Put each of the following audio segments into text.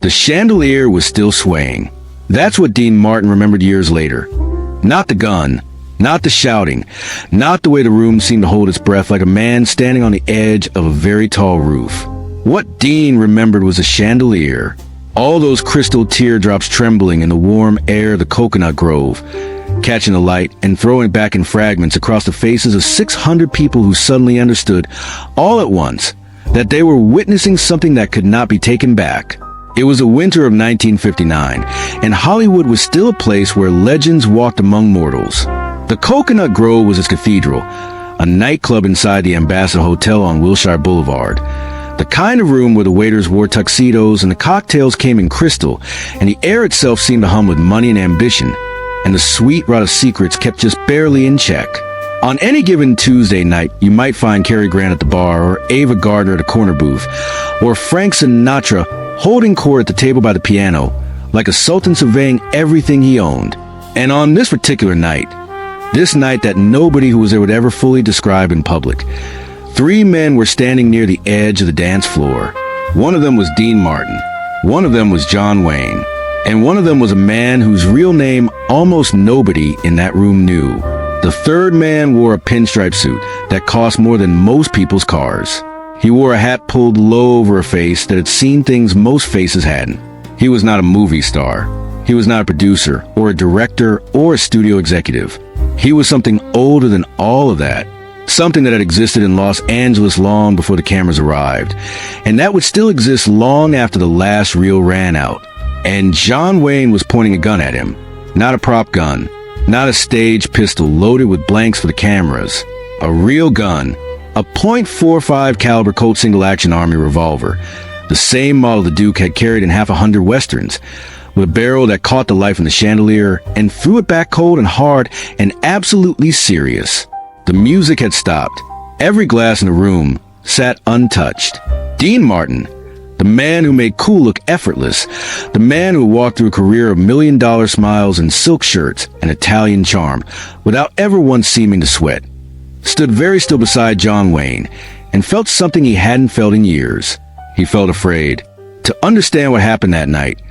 The chandelier was still swaying. That's what Dean Martin remembered years later. Not the gun, not the shouting, not the way the room seemed to hold its breath like a man standing on the edge of a very tall roof. What Dean remembered was a chandelier, all those crystal teardrops trembling in the warm air of the Cocoanut Grove, catching the light and throwing it back in fragments across the faces of 600 people who suddenly understood, all at once, that they were witnessing something that could not be taken back. It was the winter of 1959, and Hollywood was still a place where legends walked among mortals. The Cocoanut Grove was its cathedral, a nightclub inside the Ambassador Hotel on Wilshire Boulevard. The kind of room where the waiters wore tuxedos and the cocktails came in crystal, and the air itself seemed to hum with money and ambition, and the sweet rot of secrets kept just barely in check. On any given Tuesday night, you might find Cary Grant at the bar, or Ava Gardner at a corner booth, or Frank Sinatra holding court at the table by the piano, like a sultan surveying everything he owned. And on this particular night, this night that nobody who was there would ever fully describe in public, 3 men were standing near the edge of the dance floor. One of them was Dean Martin, one of them was John Wayne, and one of them was a man whose real name almost nobody in that room knew. The third man wore a pinstripe suit that cost more than most people's cars. He wore a hat pulled low over a face that had seen things most faces hadn't. He was not a movie star. He was not a producer, or a director, or a studio executive. He was something older than all of that. Something that had existed in Los Angeles long before the cameras arrived, and that would still exist long after the last reel ran out. And John Wayne was pointing a gun at him. Not a prop gun, not a stage pistol loaded with blanks for the cameras. A real gun. A .45 caliber Colt single-action Army revolver, the same model the Duke had carried in half a hundred westerns, with a barrel that caught the light from the chandelier and threw it back cold and hard and absolutely serious. The music had stopped. Every glass in the room sat untouched. Dean Martin, the man who made cool look effortless, the man who walked through a career of $1,000,000 smiles and silk shirts and Italian charm without ever once seeming to sweat, stood very still beside John Wayne and felt something he hadn't felt in years. He felt afraid. To understand what happened that night,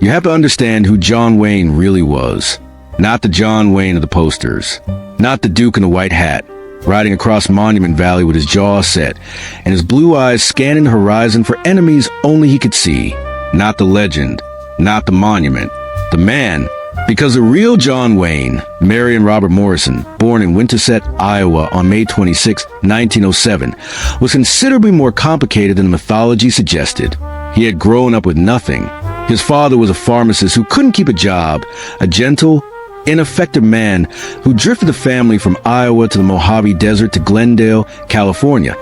you have to understand who John Wayne really was. Not the John Wayne of the posters. Not the Duke in the white hat, riding across Monument Valley with his jaw set and his blue eyes scanning the horizon for enemies only he could see. Not the legend. Not the monument. The man. Because the real John Wayne, Marion Robert Morrison, born in Winterset, Iowa on May 26, 1907, was considerably more complicated than the mythology suggested. He had grown up with nothing. His father was a pharmacist who couldn't keep a job, a gentle, ineffective man who drifted the family from Iowa to the Mojave Desert to Glendale, California,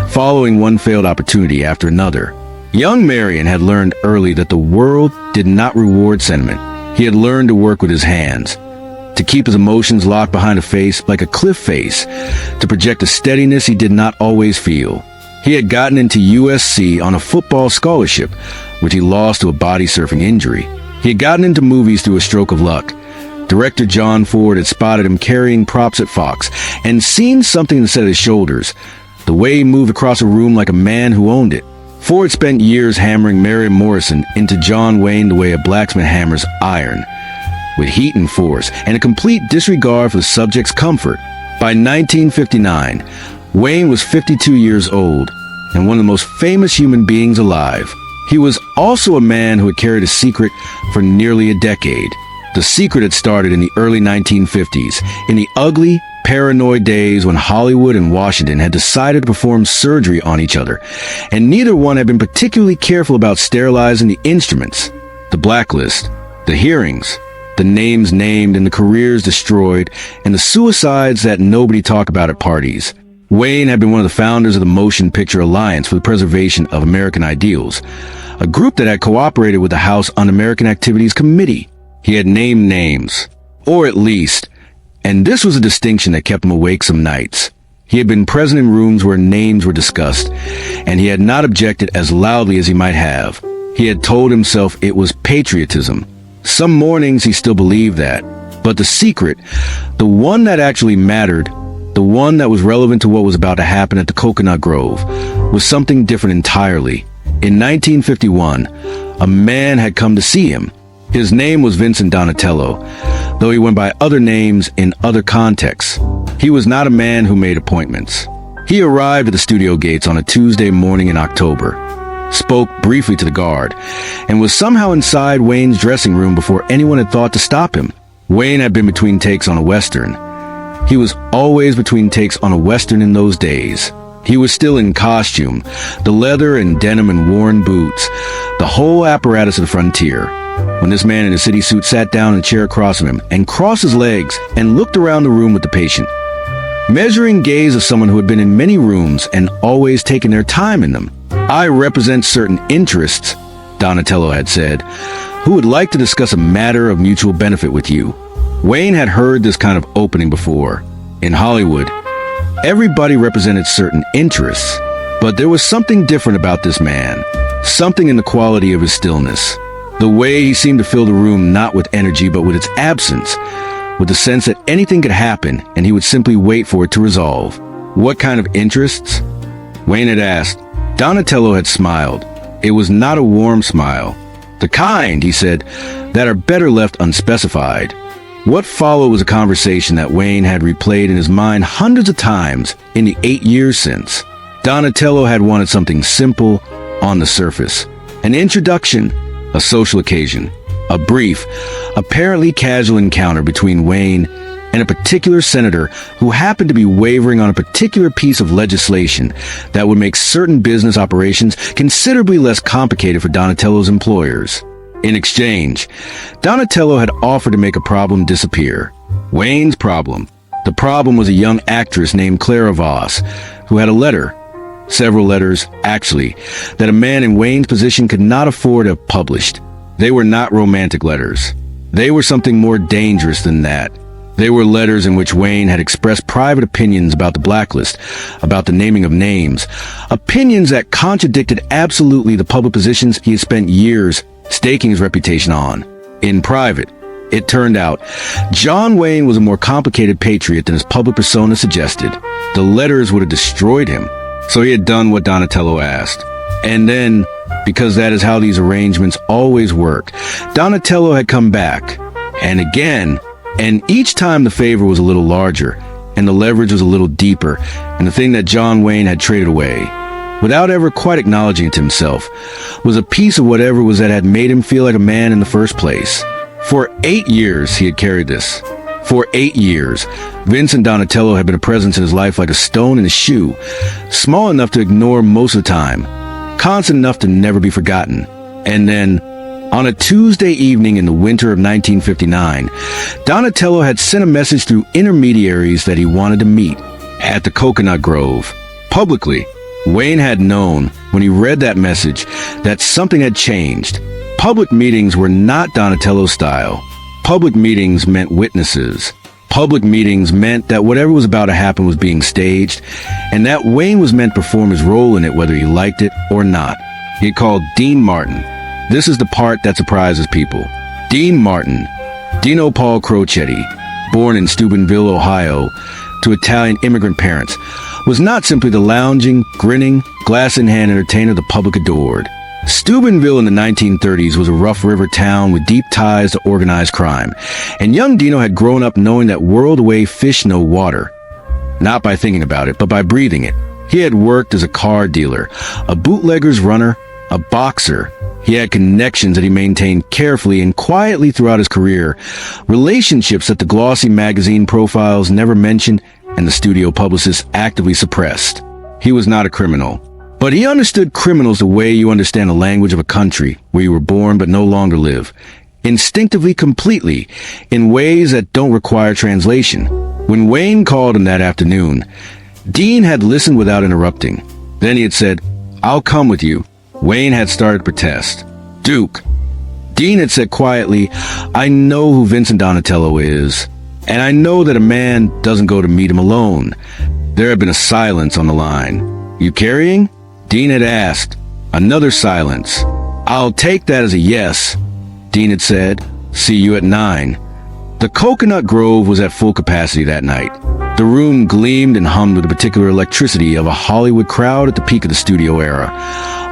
following one failed opportunity after another. Young Marion had learned early that the world did not reward sentiment. He had learned to work with his hands, to keep his emotions locked behind a face like a cliff face, to project a steadiness he did not always feel. He had gotten into USC on a football scholarship, which he lost to a body surfing injury. He had gotten into movies through a stroke of luck. Director John Ford had spotted him carrying props at Fox and seen something that set his shoulders, the way he moved across a room like a man who owned it. Ford spent years hammering Marion Morrison into John Wayne the way a blacksmith hammers iron, with heat and force, and a complete disregard for the subject's comfort. By 1959, Wayne was 52 years old, and one of the most famous human beings alive. He was also a man who had carried a secret for nearly a decade. The secret had started in the early 1950s, in the ugly, paranoid days when Hollywood and Washington had decided to perform surgery on each other, and neither one had been particularly careful about sterilizing the instruments, the blacklist, the hearings, the names named and the careers destroyed, and the suicides that nobody talked about at parties. Wayne had been one of the founders of the Motion Picture Alliance for the Preservation of American Ideals, a group that had cooperated with the House Un-American Activities Committee. He had named names, or at least, and this was a distinction that kept him awake some nights. He had been present in rooms where names were discussed, and he had not objected as loudly as he might have. He had told himself it was patriotism. Some mornings he still believed that. But the secret, the one that actually mattered, the one that was relevant to what was about to happen at the Cocoanut Grove, was something different entirely. In 1951, a man had come to see him. His name was Vincent Donatello, though he went by other names in other contexts. He was not a man who made appointments. He arrived at the studio gates on a Tuesday morning in October, spoke briefly to the guard, and was somehow inside Wayne's dressing room before anyone had thought to stop him. Wayne had been between takes on a Western. He was always between takes on a Western in those days. He was still in costume, the leather and denim and worn boots, the whole apparatus of the frontier, when this man in a city suit sat down in a chair across from him and crossed his legs and looked around the room with the patient. Measuring gaze of someone who had been in many rooms and always taken their time in them. "I represent certain interests," Donatello had said, "who would like to discuss a matter of mutual benefit with you." Wayne had heard this kind of opening before. In Hollywood, everybody represented certain interests, but there was something different about this man, something in the quality of his stillness, the way he seemed to fill the room not with energy but with its absence, with the sense that anything could happen and he would simply wait for it to resolve. What kind of interests? Wayne had asked. Donatello had smiled. It was not a warm smile. "The kind," he said, "that are better left unspecified." What followed was a conversation that Wayne had replayed in his mind hundreds of times in the 8 years since. Donatello had wanted something simple on the surface. An introduction, a social occasion, a brief, apparently casual encounter between Wayne and a particular senator who happened to be wavering on a particular piece of legislation that would make certain business operations considerably less complicated for Donatello's employers. In exchange, Donatello had offered to make a problem disappear. Wayne's problem. The problem was a young actress named Clara Voss, who had a letter, several letters, actually, that a man in Wayne's position could not afford to have published. They were not romantic letters. They were something more dangerous than that. They were letters in which Wayne had expressed private opinions about the blacklist, about the naming of names, opinions that contradicted absolutely the public positions he had spent years staking his reputation on. In private, it turned out, John Wayne was a more complicated patriot than his public persona suggested. The letters would have destroyed him, so he had done what Donatello asked. And then, because that is how these arrangements always worked, Donatello had come back, and again, and each time the favor was a little larger, and the leverage was a little deeper, and the thing that John Wayne had traded away, without ever quite acknowledging it to himself, was a piece of whatever it was that had made him feel like a man in the first place. For 8 years he had carried this. For 8 years, Vincent Donatello had been a presence in his life like a stone in a shoe, small enough to ignore most of the time, constant enough to never be forgotten. And then, on a Tuesday evening in the winter of 1959, Donatello had sent a message through intermediaries that he wanted to meet at the Cocoanut Grove. Publicly, Wayne had known, when he read that message, that something had changed. Public meetings were not Donatello's style. Public meetings meant witnesses. Public meetings meant that whatever was about to happen was being staged, and that Wayne was meant to perform his role in it whether he liked it or not. He had called Dean Martin. This is the part that surprises people. Dean Martin, Dino Paul Crocetti, born in Steubenville, Ohio, to Italian immigrant parents, was not simply the lounging, grinning, glass-in-hand entertainer the public adored. Steubenville in the 1930s was a rough river town with deep ties to organized crime, and young Dino had grown up knowing that world-away fish know water. Not by thinking about it, but by breathing it. He had worked as a car dealer, a bootlegger's runner, a boxer. He had connections that he maintained carefully and quietly throughout his career, relationships that the glossy magazine profiles never mentioned and the studio publicists actively suppressed. He was not a criminal, but he understood criminals the way you understand the language of a country where you were born but no longer live, instinctively, completely, in ways that don't require translation. When Wayne called him that afternoon, Dean had listened without interrupting. Then he had said, "I'll come with you." Wayne had started to protest. "Duke." Dean had said quietly, "I know who Vincent Donatello is, and I know that a man doesn't go to meet him alone." There had been a silence on the line. "You carrying?" Dean had asked. Another silence. "I'll take that as a yes," Dean had said. "See you at 9. The Cocoanut Grove was at full capacity that night. The room gleamed and hummed with the particular electricity of a Hollywood crowd at the peak of the studio era.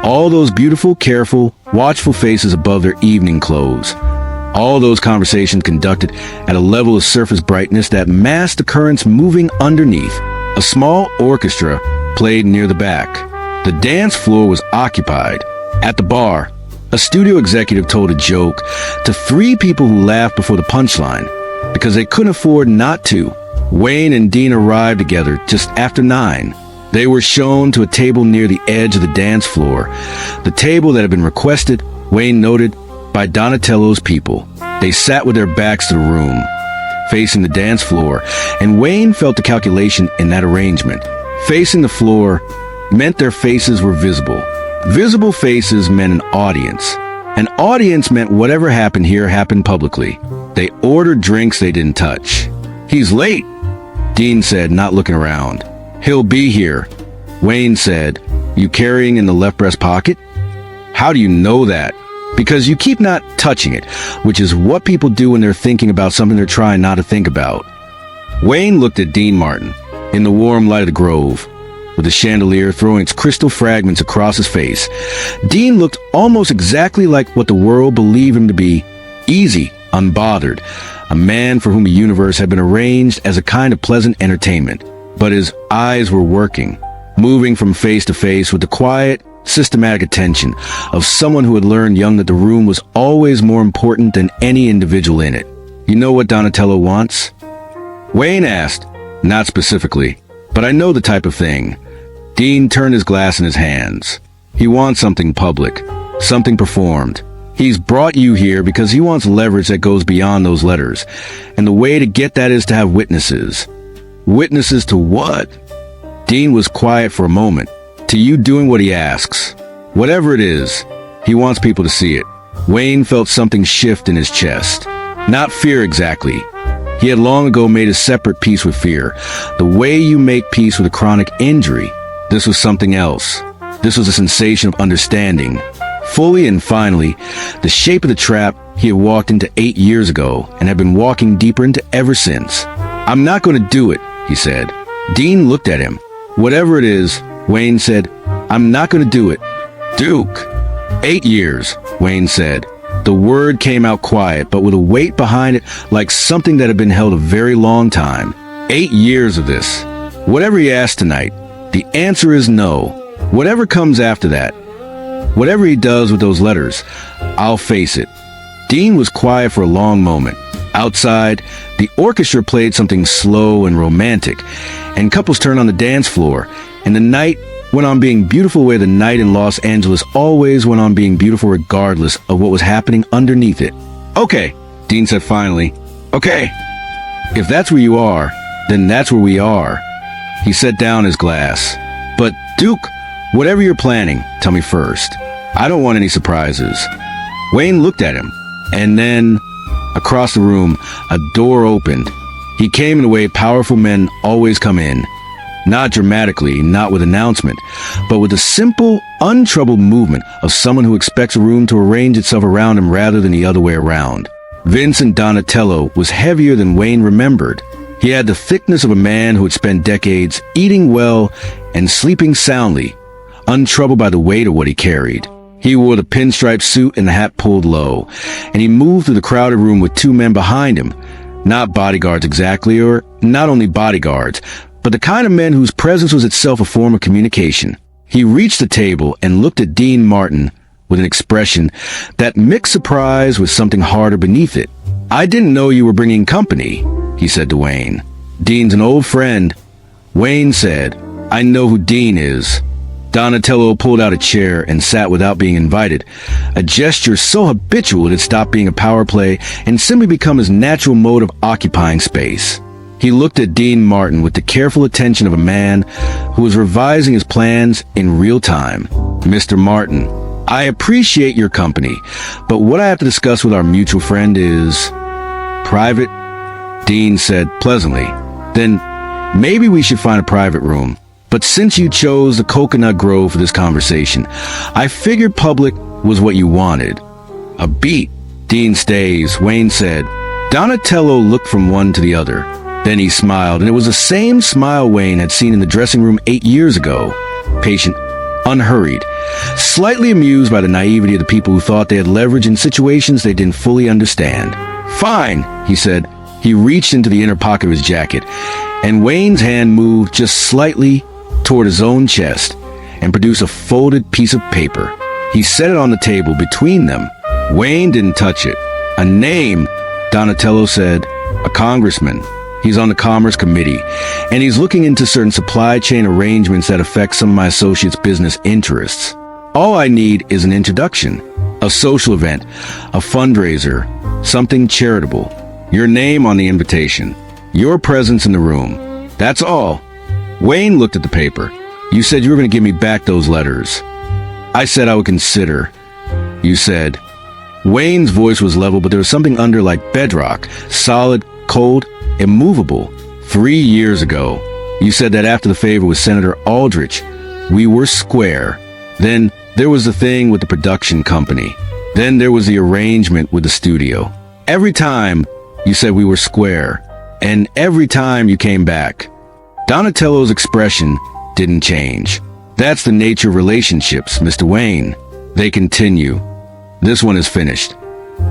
All those beautiful, careful, watchful faces above their evening clothes. All those conversations conducted at a level of surface brightness that masked the currents moving underneath. A small orchestra played near the back. The dance floor was occupied. At the bar, a studio executive told a joke to 3 people who laughed before the punchline because they couldn't afford not to. Wayne and Dean arrived together just after 9. They were shown to a table near the edge of the dance floor, the table that had been requested, Wayne noted, by Donatello's people. They sat with their backs to the room, facing the dance floor, and Wayne felt the calculation in that arrangement. Facing the floor meant their faces were visible. Visible faces meant an audience. An audience meant whatever happened here happened publicly. They ordered drinks they didn't touch. "He's late," Dean said, not looking around. "He'll be here," Wayne said. "You carrying in the left breast pocket?" "How do you know that?" "Because you keep not touching it, which is what people do when they're thinking about something they're trying not to think about." Wayne looked at Dean Martin in the warm light of the grove, with the chandelier throwing its crystal fragments across his face. Dean looked almost exactly like what the world believed him to be: easy, unbothered, a man for whom the universe had been arranged as a kind of pleasant entertainment. But his eyes were working, moving from face to face with the quiet, systematic attention of someone who had learned young that the room was always more important than any individual in it. "You know what Donatello wants?" Wayne asked. "Not specifically, but I know the type of thing." Dean turned his glass in his hands. "He wants something public, something performed. He's brought you here because he wants leverage that goes beyond those letters. And the way to get that is to have witnesses." "Witnesses to what?" Dean was quiet for a moment. "To you doing what he asks. Whatever it is, he wants people to see it." Wayne felt something shift in his chest. Not fear exactly. He had long ago made a separate peace with fear. The way you make peace with a chronic injury. This was something else. This was a sensation of understanding. Fully and finally, the shape of the trap he had walked into 8 years ago and had been walking deeper into ever since. "I'm not going to do it," he said. Dean looked at him. "Whatever it is," Wayne said, "I'm not going to do it." "Duke." 8 years, Wayne said. The word came out quiet, but with a weight behind it like something that had been held a very long time. 8 years of this. Whatever he asked tonight, the answer is no. Whatever comes after that, whatever he does with those letters, I'll face it. Dean was quiet for a long moment. Outside, the orchestra played something slow and romantic, and couples turned on the dance floor, and the night went on being beautiful where the night in Los Angeles always went on being beautiful regardless of what was happening underneath it. "Okay," Dean said finally. "Okay. If that's where you are, then that's where we are." He set down his glass. "But, Duke, whatever you're planning, tell me first. I don't want any surprises." Wayne looked at him, and then, across the room, a door opened. He came in the way powerful men always come in. Not dramatically, not with announcement, but with the simple, untroubled movement of someone who expects a room to arrange itself around him rather than the other way around. Vincent Donatello was heavier than Wayne remembered. He had the thickness of a man who had spent decades eating well and sleeping soundly, untroubled by the weight of what he carried. He wore the pinstripe suit and the hat pulled low, and he moved through the crowded room with 2 men behind him. Not bodyguards exactly, or not only bodyguards, but the kind of men whose presence was itself a form of communication. He reached the table and looked at Dean Martin with an expression that mixed surprise with something harder beneath it. "I didn't know you were bringing company," he said to Wayne. "Dean's an old friend." Wayne said, "I know who Dean is." Donatello pulled out a chair and sat without being invited, a gesture so habitual it had stopped being a power play and simply become his natural mode of occupying space. He looked at Dean Martin with the careful attention of a man who was revising his plans in real time. "Mr. Martin, I appreciate your company, but what I have to discuss with our mutual friend is private," Dean said pleasantly. "Then maybe we should find a private room. But since you chose the Cocoanut Grove for this conversation, I figured public was what you wanted." "A beat." "Dean stays," Wayne said. Donatello looked from one to the other. Then he smiled, and it was the same smile Wayne had seen in the dressing room 8 years ago. Patient, unhurried, slightly amused by the naivety of the people who thought they had leverage in situations they didn't fully understand. "Fine," he said. He reached into the inner pocket of his jacket, and Wayne's hand moved just slightly toward his own chest and produced a folded piece of paper. He set it on the table between them. Wayne didn't touch it. "A name," Donatello said. "A congressman. He's on the Commerce Committee, and he's looking into certain supply chain arrangements that affect some of my associates' business interests. All I need is an introduction, a social event, a fundraiser, something charitable. Your name on the invitation, your presence in the room. That's all." Wayne looked at the paper. "You said you were going to give me back those letters." "I said I would consider." "You said." Wayne's voice was level, but there was something under like bedrock, solid, cold, immovable. "3 years ago, you said that after the favor with Senator Aldrich, we were square. Then there was the thing with the production company. Then there was the arrangement with the studio. Every time you said we were square, and every time you came back." Donatello's expression didn't change. "That's the nature of relationships, Mr. Wayne. They continue. This one is finished."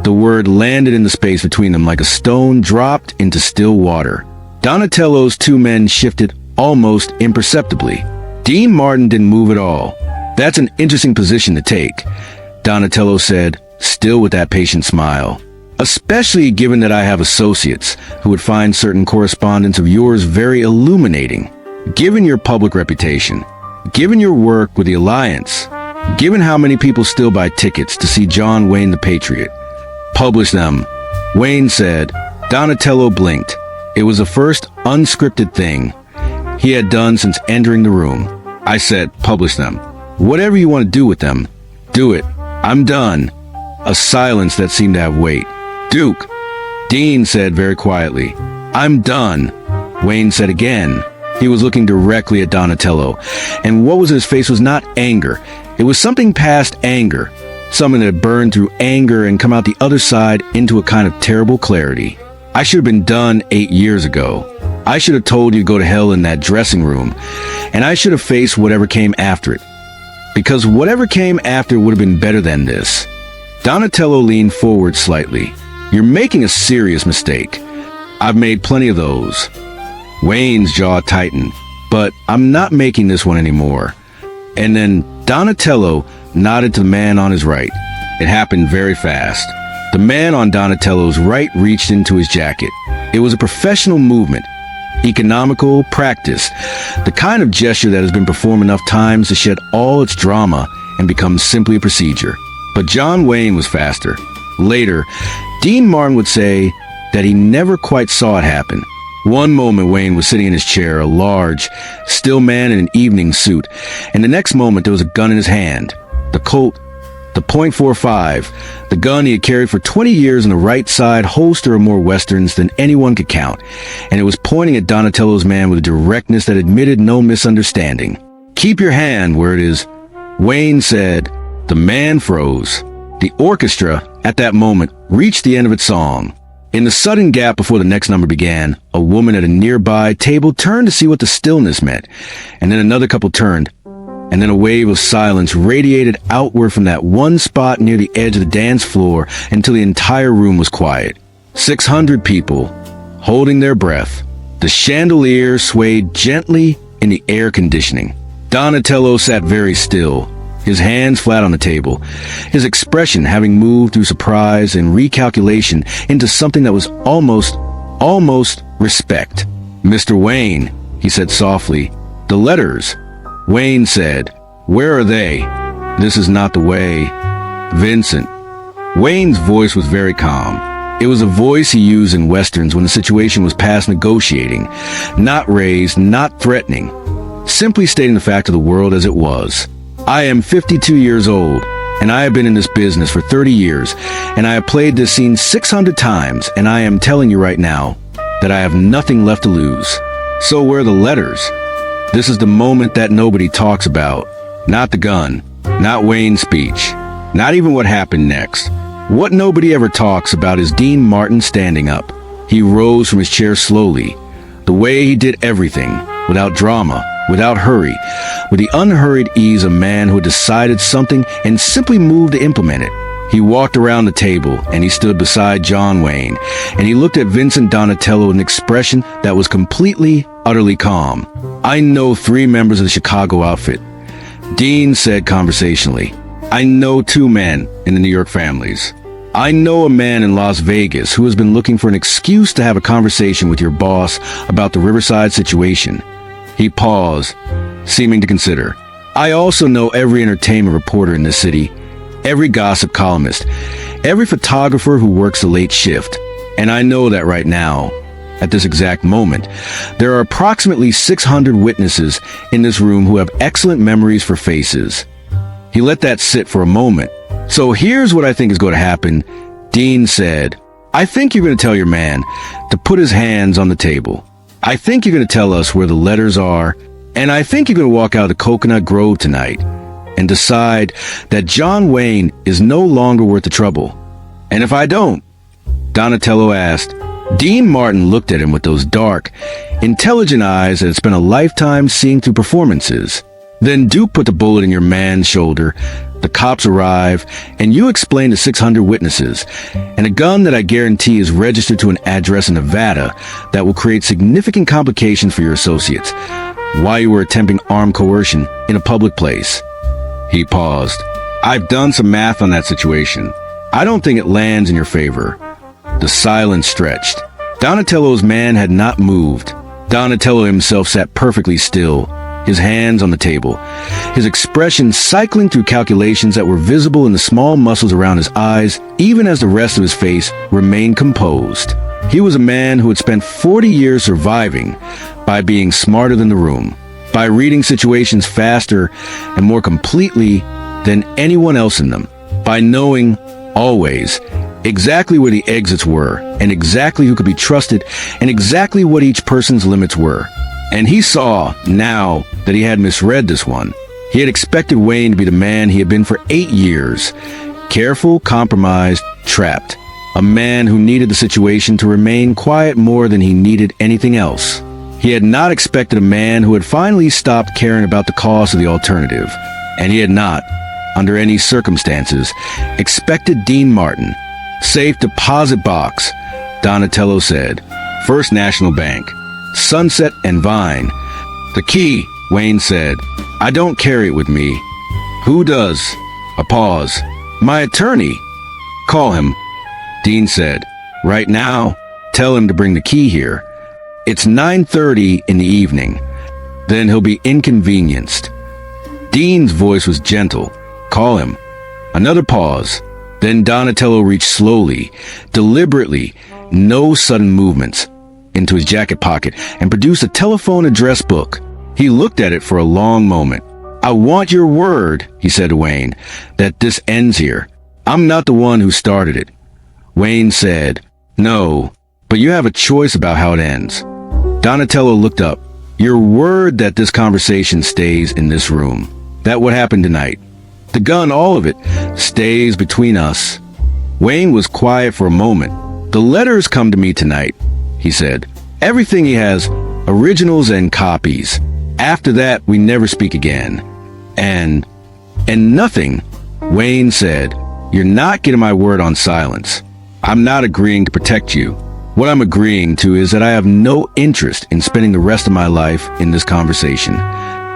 The word landed in the space between them like a stone dropped into still water. Donatello's two men shifted almost imperceptibly. Dean Martin didn't move at all. "That's an interesting position to take," Donatello said, still with that patient smile. "Especially given that I have associates who would find certain correspondence of yours very illuminating. Given your public reputation, given your work with the Alliance, given how many people still buy tickets to see John Wayne the Patriot. Publish them," Wayne said. Donatello blinked. It was the first unscripted thing he had done since entering the room. "I said, publish them. Whatever you want to do with them, do it. I'm done." A silence that seemed to have weight. "Duke," Dean said very quietly. "I'm done," Wayne said again. He was looking directly at Donatello, and what was in his face was not anger. It was something past anger, something that had burned through anger and come out the other side into a kind of terrible clarity. "I should have been done 8 years ago. I should have told you to go to hell in that dressing room, and I should have faced whatever came after it. Because whatever came after would have been better than this." Donatello leaned forward slightly. "You're making a serious mistake. I've made plenty of those." Wayne's jaw tightened. "But I'm not making this one anymore." And then Donatello nodded to the man on his right. It happened very fast. The man on Donatello's right reached into his jacket. It was a professional movement, economical, practiced, the kind of gesture that has been performed enough times to shed all its drama and become simply a procedure. But John Wayne was faster. Later, Dean Martin would say that he never quite saw it happen. One moment Wayne was sitting in his chair, a large, still man in an evening suit, and the next moment there was a gun in his hand. The Colt, the .45, the gun he had carried for 20 years in the right side holster of more westerns than anyone could count, and it was pointing at Donatello's man with a directness that admitted no misunderstanding. "Keep your hand where it is," Wayne said. The man froze. The orchestra, at that moment, reached the end of its song. In the sudden gap before the next number began, a woman at a nearby table turned to see what the stillness meant, and then another couple turned, and then a wave of silence radiated outward from that one spot near the edge of the dance floor until the entire room was quiet. 600 people, holding their breath. The chandelier swayed gently in the air conditioning. Donatello sat very still, his hands flat on the table, his expression having moved through surprise and recalculation into something that was almost respect. "Mr. Wayne," he said softly, "the letters." Wayne said, "Where are they? This is not the way." "Vincent." Wayne's voice was very calm. It was a voice he used in westerns when the situation was past negotiating, not raised, not threatening, simply stating the fact of the world as it was. "I am 52 years old, and I have been in this business for 30 years, and I have played this scene 600 times, and I am telling you right now that I have nothing left to lose. So where are the letters? This is the moment that nobody talks about. Not the gun, not Wayne's speech, not even what happened next. What nobody ever talks about is Dean Martin standing up. He rose from his chair slowly, the way he did everything, without drama, without hurry, with the unhurried ease of a man who had decided something and simply moved to implement it. He walked around the table, and he stood beside John Wayne, and he looked at Vincent Donatello with an expression that was completely, utterly calm. "I know 3 members of the Chicago outfit," Dean said conversationally. "I know 2 men in the New York families. I know a man in Las Vegas who has been looking for an excuse to have a conversation with your boss about the Riverside situation." He paused, seeming to consider. "I also know every entertainment reporter in this city, every gossip columnist, every photographer who works the late shift. And I know that right now, at this exact moment, there are approximately 600 witnesses in this room who have excellent memories for faces." He let that sit for a moment. "So here's what I think is going to happen," Dean said. "I think you're going to tell your man to put his hands on the table. I think you're going to tell us where the letters are, and I think you're going to walk out of the Coconut Grove tonight and decide that John Wayne is no longer worth the trouble. And if I don't," Donatello asked. Dean Martin looked at him with those dark, intelligent eyes that had spent a lifetime seeing through performances. "Then Duke put the bullet in your man's shoulder, the cops arrive, and you explain to 600 witnesses, and a gun that I guarantee is registered to an address in Nevada that will create significant complications for your associates, while you were attempting armed coercion in a public place." He paused. "I've done some math on that situation. I don't think it lands in your favor." The silence stretched. Donatello's man had not moved. Donatello himself sat perfectly still, his hands on the table, his expression cycling through calculations that were visible in the small muscles around his eyes, even as the rest of his face remained composed. He was a man who had spent 40 years surviving by being smarter than the room, by reading situations faster and more completely than anyone else in them, by knowing, always, exactly where the exits were, and exactly who could be trusted, and exactly what each person's limits were. And he saw, now, that he had misread this one. He had expected Wayne to be the man he had been for 8 years. Careful, compromised, trapped. A man who needed the situation to remain quiet more than he needed anything else. He had not expected a man who had finally stopped caring about the cost of the alternative. And he had not, under any circumstances, expected Dean Martin. "Safe deposit box," Donatello said. "First National Bank. Sunset and Vine." "The key," Wayne said. "I don't carry it with me." "Who does?" A pause. "My attorney." "Call him," Dean said. "Right now. Tell him to bring the key here. It's 9:30 in the evening. Then he'll be inconvenienced." Dean's voice was gentle. "Call him." Another pause. Then Donatello reached slowly, deliberately, no sudden movements, into his jacket pocket and produced a telephone address book. He looked at it for a long moment. "I want your word," he said to Wayne, "that this ends here. I'm not the one who started it." Wayne said, "No, but you have a choice about how it ends." Donatello looked up. "Your word that this conversation stays in this room. That what happened tonight. The gun, all of it, stays between us." Wayne was quiet for a moment. "The letters come to me tonight," he said. "Everything he has, originals and copies. After that, we never speak again. And nothing," Wayne said. "You're not getting my word on silence. I'm not agreeing to protect you. What I'm agreeing to is that I have no interest in spending the rest of my life in this conversation."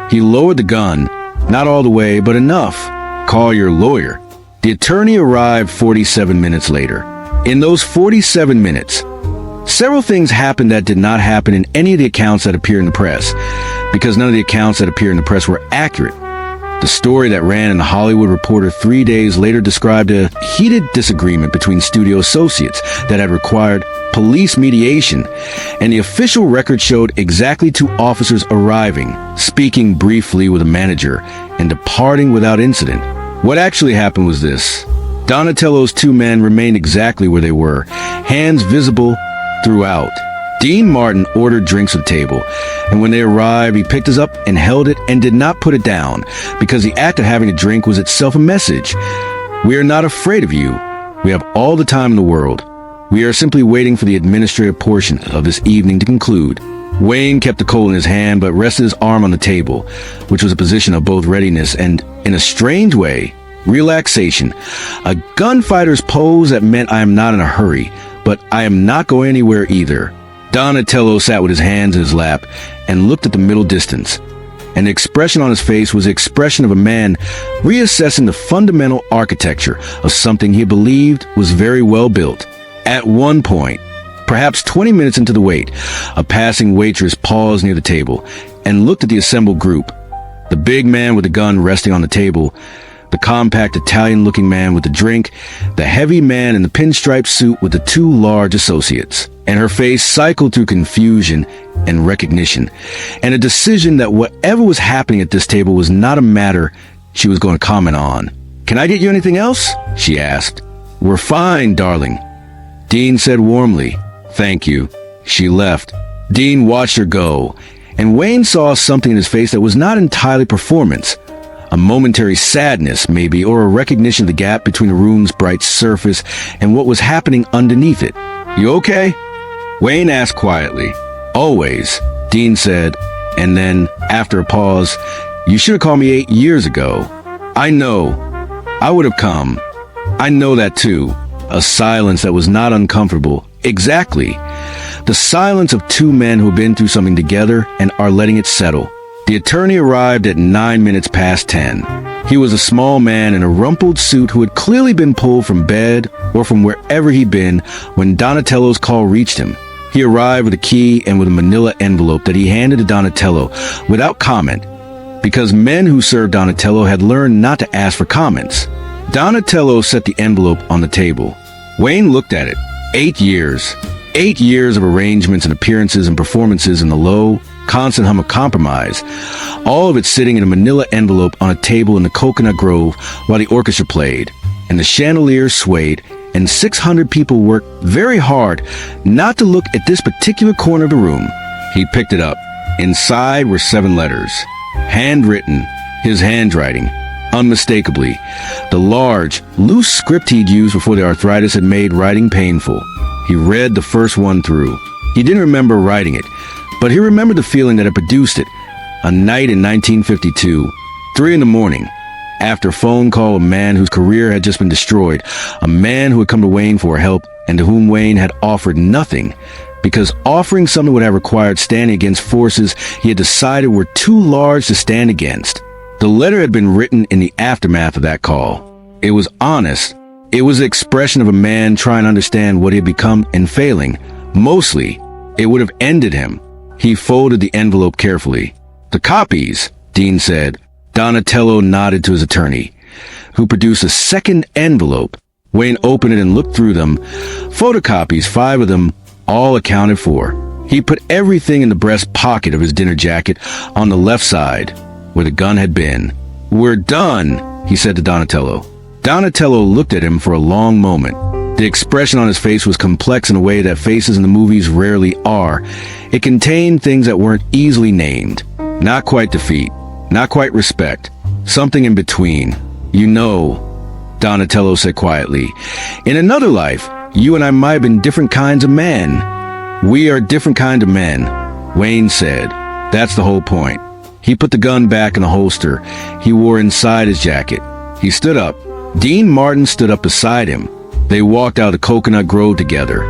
He lowered the gun, not all the way, but enough. "Call your lawyer." The attorney arrived 47 minutes later. In those 47 minutes, several things happened that did not happen in any of the accounts that appear in the press, because none of the accounts that appear in the press were accurate. The story that ran in the Hollywood Reporter 3 days later described a heated disagreement between studio associates that had required police mediation, and the official record showed exactly 2 officers arriving, speaking briefly with a manager, and departing without incident. What actually happened was this. Donatello's 2 men remained exactly where they were, hands visible throughout. Dean Martin ordered drinks at the table, and when they arrived, he picked us up and held it and did not put it down, because the act of having a drink was itself a message. "We are not afraid of you. We have all the time in the world. We are simply waiting for the administrative portion of this evening to conclude." Wayne kept the Colt in his hand but rested his arm on the table, which was a position of both readiness and, in a strange way, relaxation. A gunfighter's pose that meant I am not in a hurry, but I am not going anywhere either. Donatello sat with his hands in his lap and looked at the middle distance. And the expression on his face was the expression of a man reassessing the fundamental architecture of something he believed was very well built. At one point, perhaps 20 minutes into the wait, a passing waitress paused near the table and looked at the assembled group. The big man with the gun resting on the table, the compact Italian-looking man with the drink, the heavy man in the pinstripe suit with the two large associates. And her face cycled through confusion and recognition, and a decision that whatever was happening at this table was not a matter she was going to comment on. "Can I get you anything else?" she asked. "We're fine, darling," Dean said warmly. "Thank you." She left. Dean watched her go, and Wayne saw something in his face that was not entirely performance. A momentary sadness, maybe, or a recognition of the gap between the room's bright surface and what was happening underneath it. "You okay?" Wayne asked quietly. "Always," Dean said, and then, after a pause, "You should have called me 8 years ago." "I know. I would have come. I know that too." A silence that was not uncomfortable. Exactly. The silence of two men who have been through something together and are letting it settle. The attorney arrived at 9 minutes past 10. He was a small man in a rumpled suit who had clearly been pulled from bed or from wherever he'd been when Donatello's call reached him. He arrived with a key and with a manila envelope that he handed to Donatello without comment, because men who served Donatello had learned not to ask for comments. Donatello set the envelope on the table. Wayne looked at it. 8 years. 8 years of arrangements and appearances and performances in the low, constant hum of compromise. All of it sitting in a manila envelope on a table in the Cocoanut Grove while the orchestra played, and the chandelier swayed, and 600 people worked very hard not to look at this particular corner of the room. He picked it up. Inside were 7 letters. Handwritten, his handwriting, unmistakably. The large, loose script he'd used before the arthritis had made writing painful. He read the first one through. He didn't remember writing it, but he remembered the feeling that had produced it. A night in 1952, 3 in the morning, after a phone call, a man whose career had just been destroyed, a man who had come to Wayne for help and to whom Wayne had offered nothing, because offering something would have required standing against forces he had decided were too large to stand against. The letter had been written in the aftermath of that call. It was honest. It was the expression of a man trying to understand what he had become and failing. Mostly, it would have ended him. He folded the envelope carefully. "The copies," Dean said. Donatello nodded to his attorney, who produced a second envelope. Wayne opened it and looked through them. Photocopies, 5 of them, all accounted for. He put everything in the breast pocket of his dinner jacket on the left side, where the gun had been. "We're done," he said to Donatello. Donatello looked at him for a long moment. The expression on his face was complex in a way that faces in the movies rarely are. It contained things that weren't easily named. Not quite defeat. Not quite respect. Something in between. "You know," Donatello said quietly, "in another life, you and I might have been different kinds of men." "We are different kind of men," Wayne said. "That's the whole point." He put the gun back in the holster he wore inside his jacket. He stood up. Dean Martin stood up beside him. They walked out of the Cocoanut Grove together,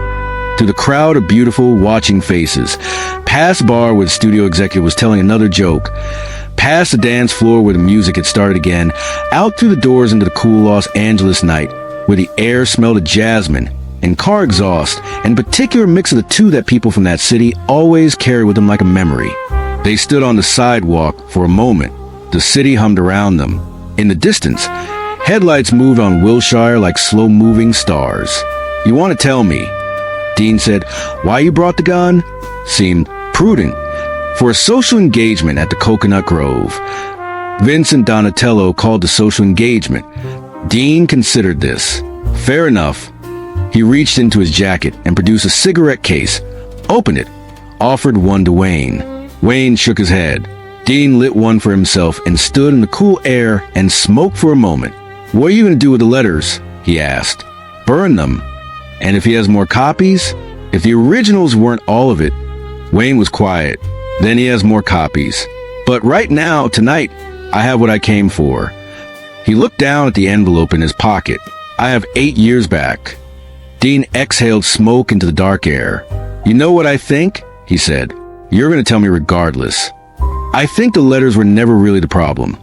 through the crowd of beautiful, watching faces, past the bar where the studio executive was telling another joke, past the dance floor where the music had started again, out through the doors into the cool Los Angeles night, where the air smelled of jasmine and car exhaust, and a particular mix of the two that people from that city always carry with them like a memory. They stood on the sidewalk for a moment. The city hummed around them. In the distance, headlights moved on Wilshire like slow-moving stars. "You want to tell me," Dean said, "why you brought the gun?" Seemed prudent for a social engagement at the Cocoanut Grove. Vincent Donatello called the social engagement. Dean considered this. Fair enough. He reached into his jacket and produced a cigarette case, opened it, offered one to Wayne. Wayne shook his head. Dean lit one for himself and stood in the cool air and smoked for a moment. "What are you going to do with the letters?" he asked. "Burn them. And if he has more copies? If the originals weren't all of it, Wayne was quiet. Then he has more copies. But right now, tonight, I have what I came for. He looked down at the envelope in his pocket. I have 8 years back. Dean exhaled smoke into the dark air. You know what I think? He said. You're going to tell me regardless. I think the letters were never really the problem.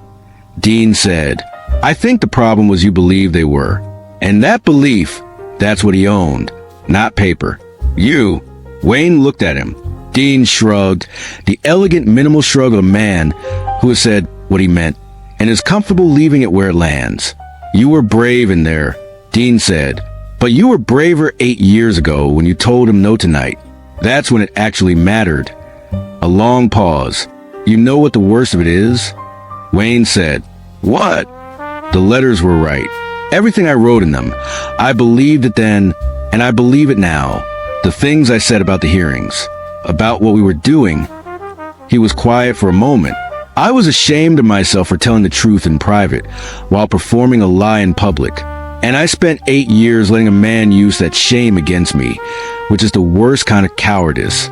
Dean said, I think the problem was you believed they were. And that belief, that's what he owned, not paper. You. Wayne looked at him. Dean shrugged, the elegant, minimal shrug of a man who has said what he meant and is comfortable leaving it where it lands. You were brave in there, Dean said, but you were braver 8 years ago when you told him no tonight. That's when it actually mattered. A long pause. You know what the worst of it is? Wayne said, What? The letters were right. Everything I wrote in them. I believed it then, and I believe it now. The things I said about the hearings, about what we were doing. He was quiet for a moment. I was ashamed of myself for telling the truth in private, while performing a lie in public. And I spent 8 years letting a man use that shame against me, which is the worst kind of cowardice.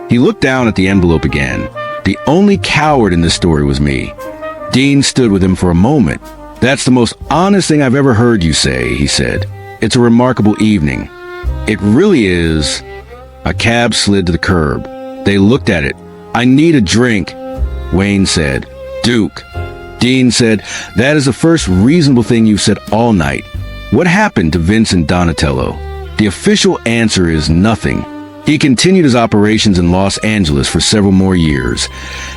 He looked down at the envelope again. The only coward in this story was me. Dean stood with him for a moment. That's the most honest thing I've ever heard you say, he said. It's a remarkable evening. It really is. A cab slid to the curb. They looked at it. I need a drink, Wayne said. Duke. Dean said, that is the first reasonable thing you've said all night. What happened to Vincent Donatello? The official answer is nothing. He continued his operations in Los Angeles for several more years,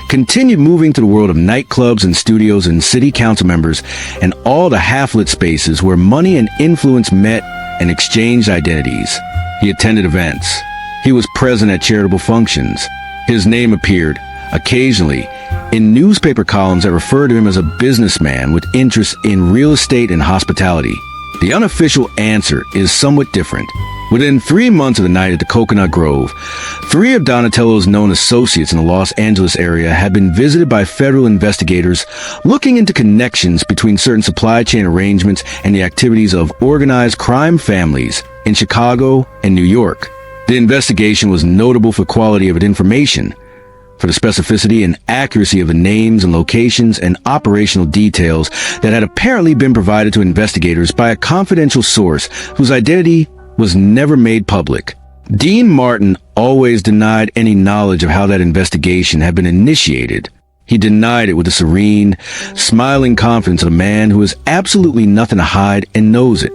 continued moving to the world of nightclubs and studios and city council members and all the half-lit spaces where money and influence met and exchanged identities. He attended events. He was present at charitable functions. His name appeared, occasionally, in newspaper columns that referred to him as a businessman with interests in real estate and hospitality. The unofficial answer is somewhat different. Within 3 months of the night at the Cocoanut Grove, 3 of Donatello's known associates in the Los Angeles area had been visited by federal investigators looking into connections between certain supply chain arrangements and the activities of organized crime families in Chicago and New York. The investigation was notable for quality of its information, for the specificity and accuracy of the names and locations and operational details that had apparently been provided to investigators by a confidential source whose identity was never made public. Dean Martin always denied any knowledge of how that investigation had been initiated. He denied it with the serene, smiling confidence of a man who has absolutely nothing to hide and knows it.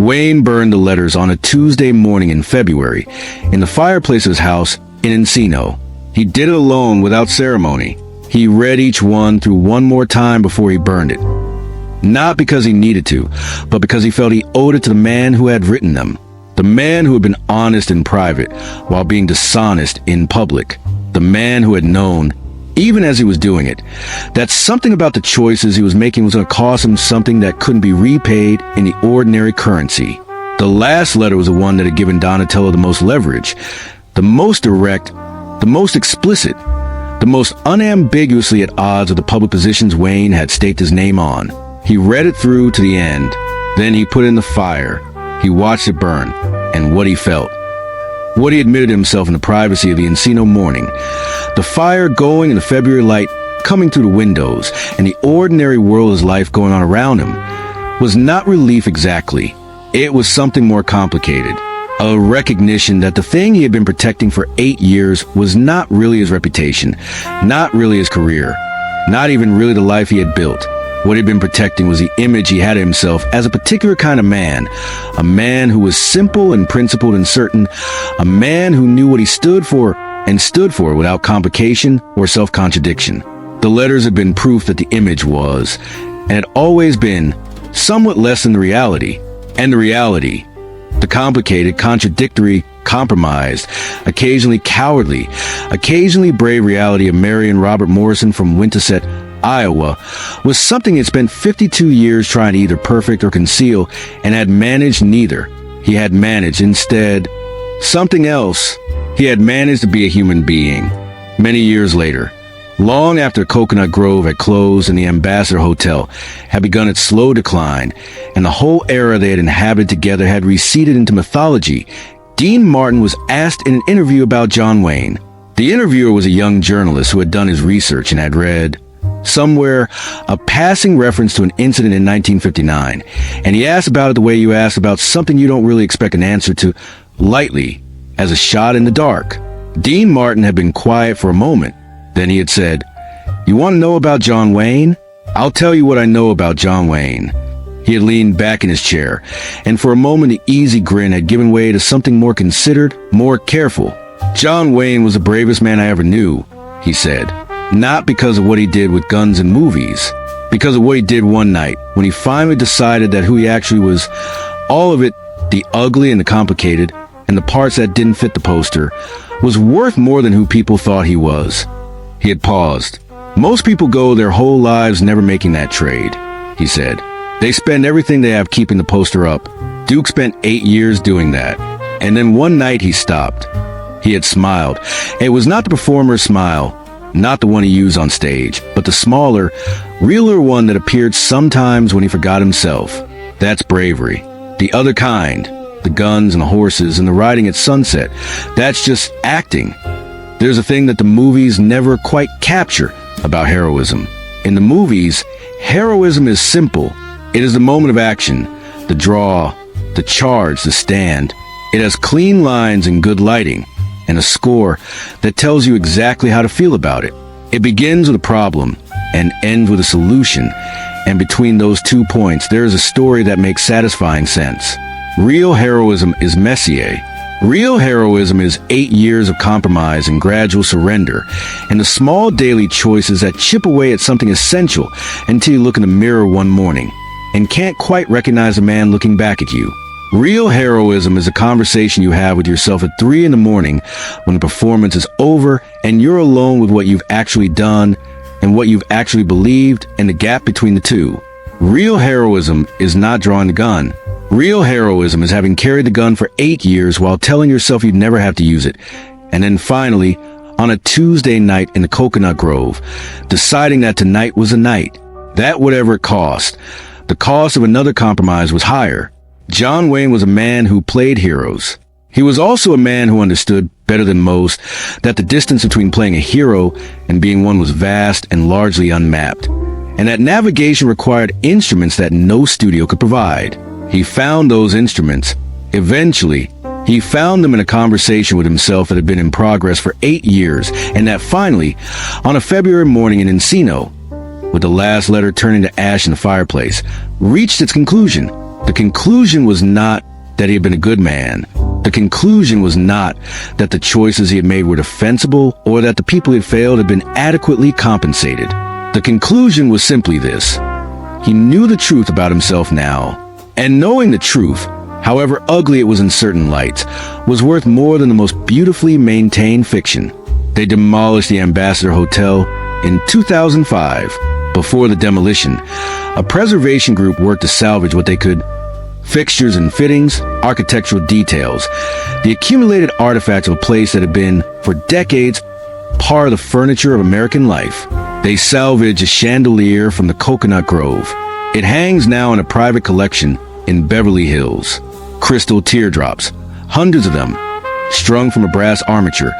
Wayne burned the letters on a Tuesday morning in February in the fireplace of his house in Encino. He did it alone without ceremony. He read each one through one more time before he burned it. Not because he needed to, but because he felt he owed it to the man who had written them. The man who had been honest in private while being dishonest in public. The man who had known, even as he was doing it, that something about the choices he was making was going to cost him something that couldn't be repaid in the ordinary currency. The last letter was the one that had given Donatello the most leverage, the most direct, the most explicit, the most unambiguously at odds with the public positions Wayne had staked his name on. He read it through to the end. Then he put it in the fire. He watched it burn, and what he felt. What he admitted to himself in the privacy of the Encino morning. The fire going and the February light coming through the windows, and the ordinary world of his life going on around him, was not relief exactly. It was something more complicated. A recognition that the thing he had been protecting for 8 years was not really his reputation, not really his career, not even really the life he had built. What he'd been protecting was the image he had of himself as a particular kind of man, a man who was simple and principled and certain, a man who knew what he stood for and stood for without complication or self-contradiction. The letters had been proof that the image was, and had always been, somewhat less than the reality. And the reality, the complicated, contradictory, compromised, occasionally cowardly, occasionally brave reality of Mary and Robert Morrison from Winterset, Iowa, was something he had spent 52 years trying to either perfect or conceal, and had managed neither. He had managed, instead, something else. He had managed to be a human being. Many years later, long after Cocoanut Grove had closed and the Ambassador Hotel had begun its slow decline, and the whole era they had inhabited together had receded into mythology, Dean Martin was asked in an interview about John Wayne. The interviewer was a young journalist who had done his research and had read somewhere a passing reference to an incident in 1959, and he asked about it the way you ask about something you don't really expect an answer to, lightly, as a shot in the dark. Dean Martin had been quiet for a moment. Then he had said, "You want to know about John Wayne? I'll tell you what I know about John Wayne." He had leaned back in his chair, and for a moment the easy grin had given way to something more considered, more careful. "John Wayne was the bravest man I ever knew," he said. "Not because of what he did with guns and movies, because of what he did one night when he finally decided that who he actually was, all of it, the ugly and the complicated, and the parts that didn't fit the poster, was worth more than who people thought he was." He had paused. "Most people go their whole lives never making that trade," he said. "They spend everything they have keeping the poster up. Duke spent 8 years doing that. And then one night he stopped." He had smiled. It was not the performer's smile, not the one he used on stage, but the smaller, realer one that appeared sometimes when he forgot himself. That's bravery. The other kind. The guns and the horses and the riding at sunset. That's just acting. There's a thing that the movies never quite capture about heroism. In the movies, heroism is simple. It is the moment of action, the draw, the charge, the stand. It has clean lines and good lighting, and a score that tells you exactly how to feel about it. It begins with a problem and ends with a solution, and between those 2 points there is a story that makes satisfying sense. Real heroism is messier. Real heroism is 8 years of compromise and gradual surrender, and the small daily choices that chip away at something essential until you look in the mirror one morning and can't quite recognize a man looking back at you. Real heroism is a conversation you have with yourself at 3 in the morning when the performance is over and you're alone with what you've actually done and what you've actually believed and the gap between the two. Real heroism is not drawing the gun. Real heroism is having carried the gun for 8 years while telling yourself you'd never have to use it. And then finally, on a Tuesday night in the Cocoanut Grove, deciding that tonight was the night. That whatever it cost. The cost of another compromise was higher. John Wayne was a man who played heroes. He was also a man who understood, better than most, that the distance between playing a hero and being one was vast and largely unmapped, and that navigation required instruments that no studio could provide. He found those instruments. Eventually, he found them in a conversation with himself that had been in progress for 8 years, and that finally, on a February morning in Encino, with the last letter turning to ash in the fireplace, reached its conclusion. The conclusion was not that he had been a good man. The conclusion was not that the choices he had made were defensible or that the people he had failed had been adequately compensated. The conclusion was simply this. He knew the truth about himself now, and knowing the truth, however ugly it was in certain lights, was worth more than the most beautifully maintained fiction. They demolished the Ambassador Hotel in 2005. Before the demolition, a preservation group worked to salvage what they could: fixtures and fittings, architectural details, the accumulated artifacts of a place that had been, for decades, part of the furniture of American life. They salvaged a chandelier from the Cocoanut Grove. It hangs now in a private collection in Beverly Hills. Crystal teardrops, hundreds of them, strung from a brass armature,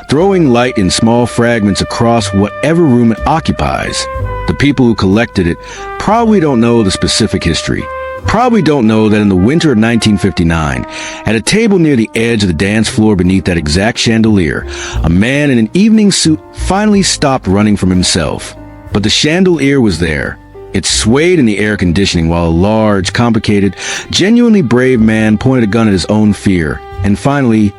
throwing light in small fragments across whatever room it occupies. The people who collected it probably don't know the specific history. Probably don't know that in the winter of 1959, at a table near the edge of the dance floor beneath that exact chandelier, a man in an evening suit finally stopped running from himself. But the chandelier was there. It swayed in the air conditioning while a large, complicated, genuinely brave man pointed a gun at his own fear and finally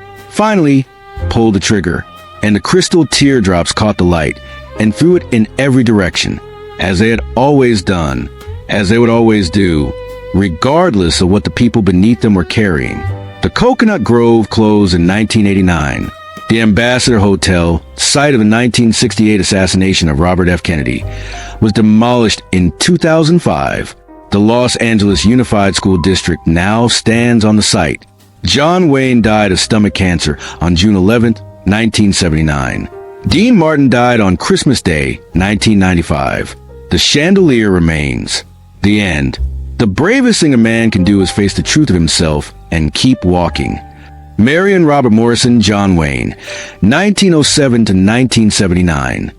pulled the trigger. And the crystal teardrops caught the light and threw it in every direction, as they had always done, as they would always do, regardless of what the people beneath them were carrying. The Cocoanut Grove closed in 1989. The Ambassador Hotel, site of the 1968 assassination of Robert F. Kennedy, was demolished in 2005. The Los Angeles Unified School District now stands on the site. John Wayne died of stomach cancer on June 11, 1979. Dean Martin died on Christmas Day, 1995. The chandelier remains. The end. The bravest thing a man can do is face the truth of himself and keep walking. Marion Robert Morrison, John Wayne, 1907 to 1979.